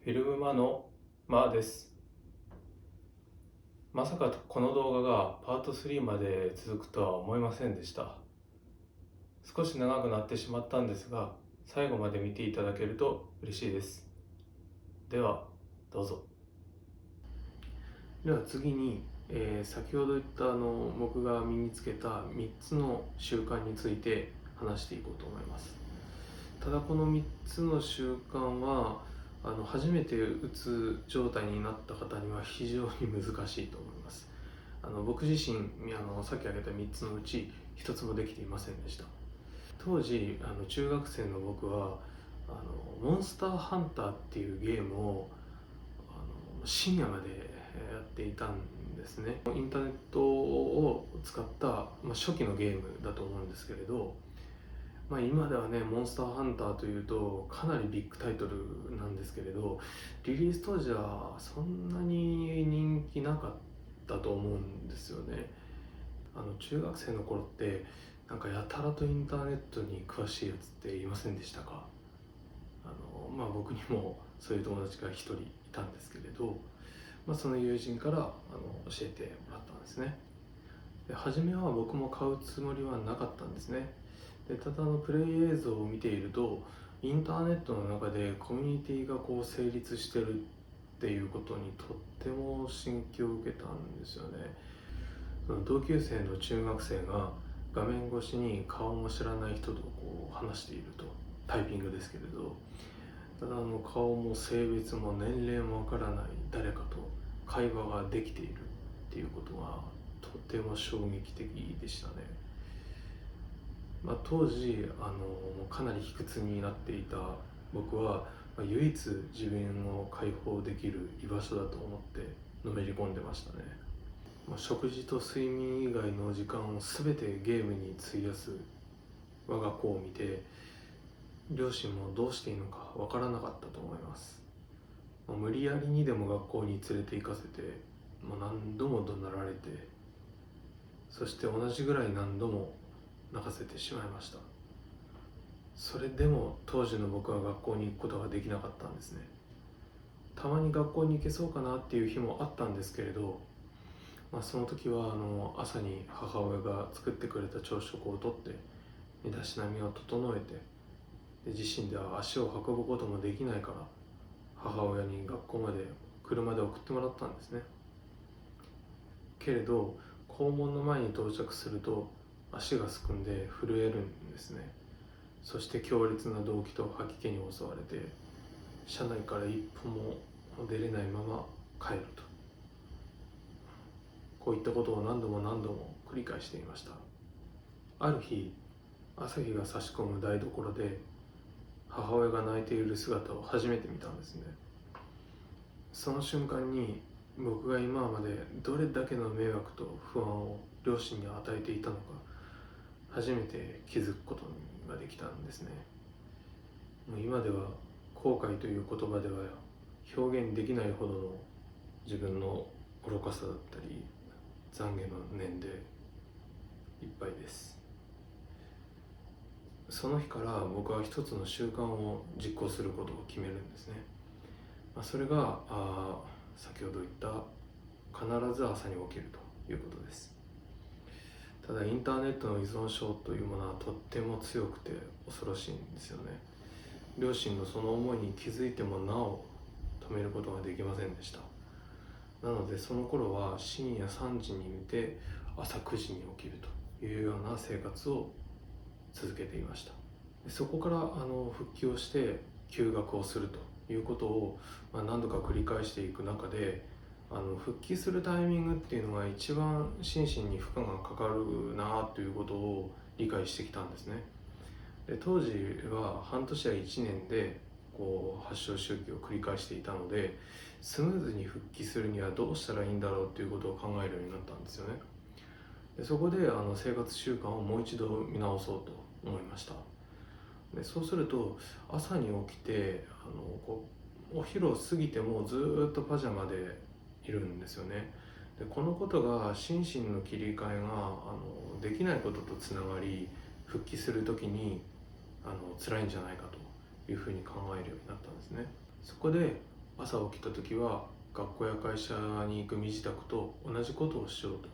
フィルムマのマーです。まさかこの動画がパート3まで続くとは思いませんでした。少し長くなってしまったんですが、最後まで見ていただけると嬉しいです。では、どうぞ。では次に、先ほど言った僕が身につけた3つの習慣について話していこうと思います。ただこの3つの習慣は初めてうつ状態になった方には非常に難しいと思います。僕自身さっき挙げた3つのうち1つもできていませんでした。当時中学生の僕はモンスターハンターっていうゲームを深夜までやっていたんですね。インターネットを使った、初期のゲームだと思うんですけれど、今ではね、モンスターハンターというとかなりビッグタイトルなんですけれど、リリース当時はそんなに人気なかったと思うんですよね。中学生の頃ってなんかやたらとインターネットに詳しいやつっていませんでしたか？僕にもそういう友達が一人いたんですけれど、その友人から教えてもらったんですね。で初めは僕も買うつもりはなかったんですね。でただプレイ映像を見ていると、インターネットの中でコミュニティがこう成立してるっていうことにとっても刺激を受けたんですよね。その同級生の中学生が画面越しに顔も知らない人とこう話していると、タイピングですけれど、ただ顔も性別も年齢もわからない誰かと会話ができているっていうことがとても衝撃的でしたね。当時かなり卑屈になっていた僕は、唯一自分を解放できる居場所だと思ってのめり込んでましたね。食事と睡眠以外の時間を全てゲームに費やす我が子を見て、両親もどうしていいのかわからなかったと思います。無理やりにでも学校に連れて行かせて、何度も怒鳴られて、そして同じぐらい何度も泣かせてしまいました。それでも当時の僕は学校に行くことができなかったんですね。たまに学校に行けそうかなっていう日もあったんですけれど、その時は朝に母親が作ってくれた朝食をとって身だしなみを整えて、自身では足を運ぶこともできないから母親に学校まで車で送ってもらったんですね。けれど校門の前に到着すると足がすくんで震えるんですね。そして強烈な動悸と吐き気に襲われて、車内から一歩も出れないまま帰ると、こういったことを何度も何度も繰り返していました。ある日、朝日が差し込む台所で母親が泣いている姿を初めて見たんですね。その瞬間に僕が今までどれだけの迷惑と不安を両親に与えていたのか、初めて気づくことができたんですね。もう今では後悔という言葉では表現できないほどの自分の愚かさだったり懺悔の念でいっぱいです。その日から僕は一つの習慣を実行することを決めるんですね。それが先ほど言った必ず朝に起きるということです。ただインターネットの依存症というものはとっても強くて恐ろしいんですよね。両親のその思いに気づいてもなお止めることができませんでした。なのでその頃は深夜3時に寝て朝9時に起きるというような生活を続けていました。そこから復帰をして休学をするということを、何度か繰り返していく中で、復帰するタイミングっていうのが一番心身に負荷がかかるなということを理解してきたんですね。で当時は半年や1年で発症周期を繰り返していたので、スムーズに復帰するにはどうしたらいいんだろうということを考えるようになったんですよね。でそこで生活習慣をもう一度見直そうと思いました。でそうすると朝に起きてお昼を過ぎてもずっとパジャマでいるんですよね。でこのことが心身の切り替えができないこととつながり、復帰する時に辛いんじゃないかというふうに考えるようになったんですね。そこで朝起きた時は学校や会社に行く身支度と同じことをしようと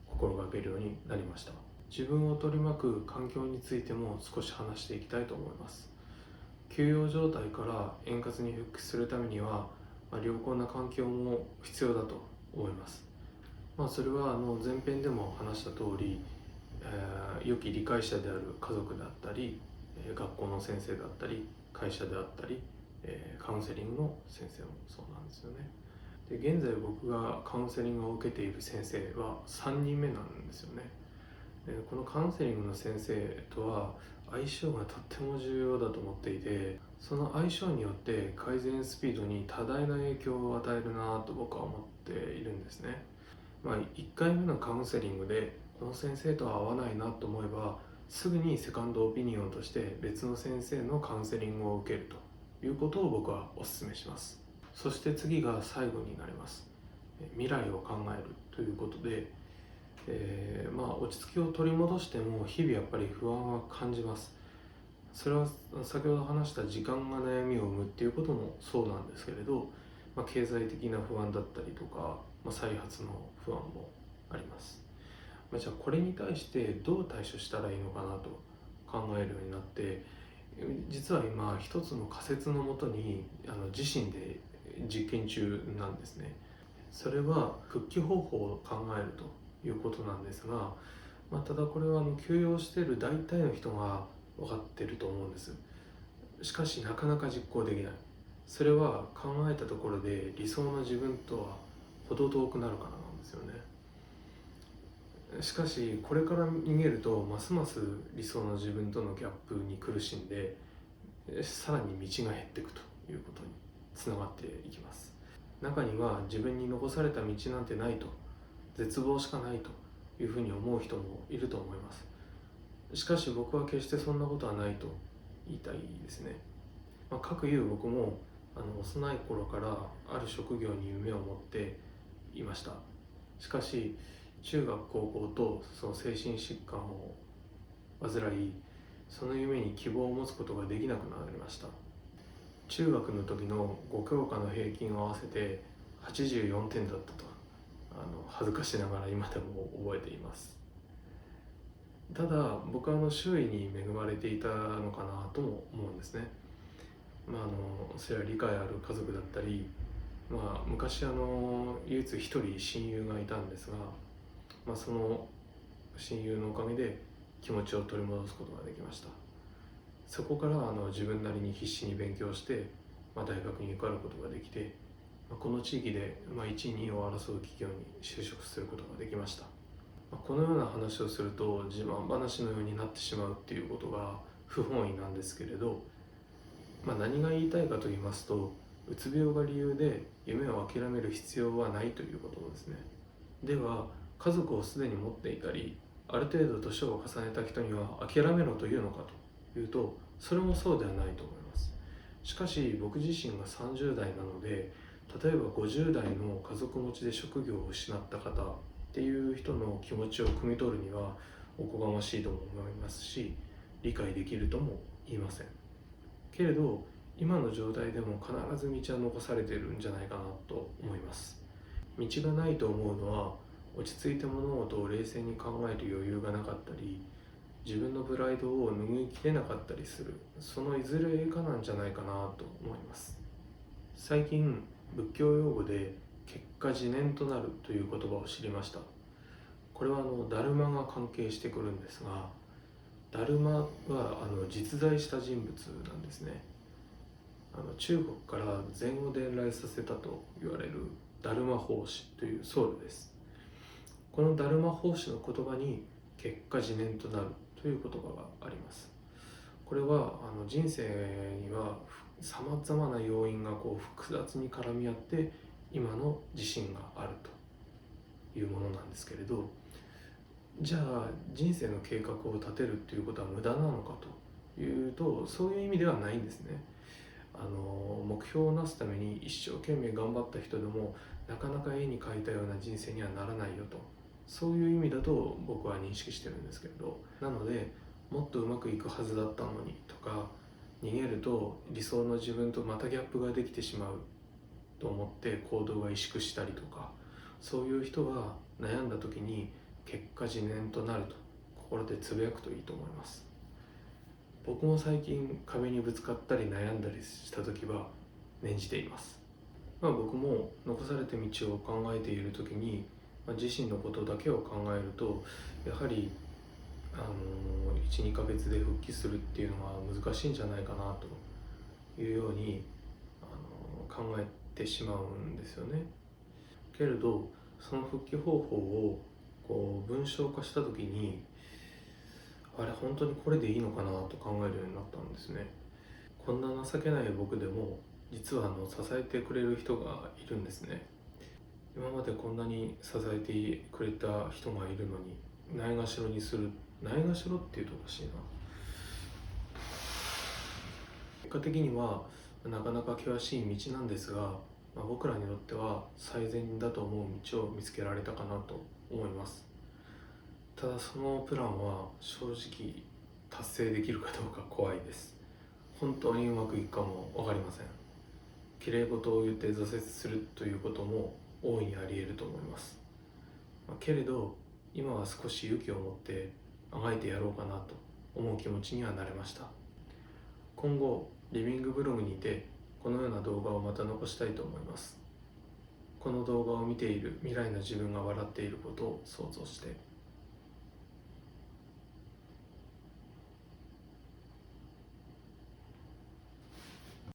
心がけるようになりました。自分を取り巻く環境についても少し話していきたいと思います。休養状態から円滑に復帰するためには、良好な環境も必要だと思います。それは前編でも話した通り、良き理解者である家族であったり、学校の先生であったり、会社であったり、カウンセリングの先生もそうなんですよね。で、現在僕がカウンセリングを受けている先生は3人目なんですよね。で、このカウンセリングの先生とは相性がとっても重要だと思っていて、その相性によって改善スピードに多大な影響を与えるなと僕は思っているんですね。1回目のカウンセリングでこの先生とは合わないなと思えば、すぐにセカンドオピニオンとして別の先生のカウンセリングを受けるということを僕はお勧めします。そして次が最後になります。未来を考えるということで、落ち着きを取り戻しても日々やっぱり不安は感じます。それは先ほど話した時間が悩みを生むっていうこともそうなんですけれど、経済的な不安だったりとか、再発の不安もあります。じゃあこれに対してどう対処したらいいのかなと考えるようになって、実は今一つの仮説のもとに自身で実験中なんですね。それは復帰方法を考えるということなんですが、ただこれは休養している大体の人が分かっていると思うんです。しかしなかなか実行できない。それは考えたところで理想の自分とは程遠くなるからなんですよね。しかしこれから逃げるとますます理想の自分とのギャップに苦しんで、さらに道が減っていくということにつながっていきます。中には自分に残された道なんてないと、絶望しかないというふうに思う人もいると思います。しかし僕は決してそんなことはないと言いたいですね。かくいう僕も幼い頃からある職業に夢を持っていました。しかし中学高校とその精神疾患を患い、その夢に希望を持つことができなくなりました。中学の時の5教科の平均を合わせて84点だったと恥ずかしながら今でも覚えています。ただ僕は周囲に恵まれていたのかなとも思うんですね。それは理解ある家族だったり、昔唯一一人親友がいたんですが、その親友のおかげで気持ちを取り戻すことができました。そこから自分なりに必死に勉強して、大学に受かることができて、この地域で1位2位を争う企業に就職することができました。このような話をすると自慢話のようになってしまうっていうことが不本意なんですけれど、何が言いたいかと言いますと、うつ病が理由で夢を諦める必要はないということですね。では家族をすでに持っていたり、ある程度年を重ねた人には諦めろというのかというと、それもそうではないと思います。しかし僕自身が30代なので、例えば50代の家族持ちで職業を失った方っていう人の気持ちを汲み取るにはおこがましいとも思いますし、理解できるとも言いません。けれど今の状態でも必ず道は残されているんじゃないかなと思います。道がないと思うのは、落ち着いて物事を冷静に考える余裕がなかったり、自分のプライドを拭いきれなかったりする、そのいずれかなんじゃないかなと思います。最近仏教用語で結果自念となるという言葉を知りました。これはダルマが関係してくるんですが、ダルマは実在した人物なんですね。中国から禅を伝来させたと言われるダルマ法師という僧侶です。このダルマ法師の言葉に結果自念となるという言葉があります。これは人生にはさまざまな要因が複雑に絡み合って今の自信があるというものなんですけれど、じゃあ人生の計画を立てるっていうことは無駄なのかというと、そういう意味ではないんですね。目標をなすために一生懸命頑張った人でもなかなか絵に描いたような人生にはならないよと、そういう意味だと僕は認識してるんですけれど、なのでもっとうまくいくはずだったのにとか、逃げると理想の自分とまたギャップができてしまうと思って行動が萎縮したりとか、そういう人は悩んだ時に結果自念となると心でつぶやくといいと思います。僕も最近壁にぶつかったり悩んだりした時は念じています。僕も残された道を考えている時に、自身のことだけを考えるとやはり1、2ヶ月で復帰するっていうのは難しいんじゃないかなというように考えてしまうんですよね。けれどその復帰方法を文章化した時に、あれ本当にこれでいいのかなと考えるようになったんですね。こんな情けない僕でも実は支えてくれる人がいるんですね。今までこんなに支えてくれた人がいるのにないがしろにする、ないがしろっていうとおかしいな。結果的にはなかなか険しい道なんですが、僕らにとっては最善だと思う道を見つけられたかなと思います。ただそのプランは正直達成できるかどうか怖いです。本当にうまくいくかも分かりません。きれい事を言って挫折するということも大いにあり得ると思います。けれど今は少し勇気を持ってあがいてやろうかなと思う気持ちにはなれました。今後リビングブログにてこのような動画をまた残したいと思います。この動画を見ている未来の自分が笑っていることを想像して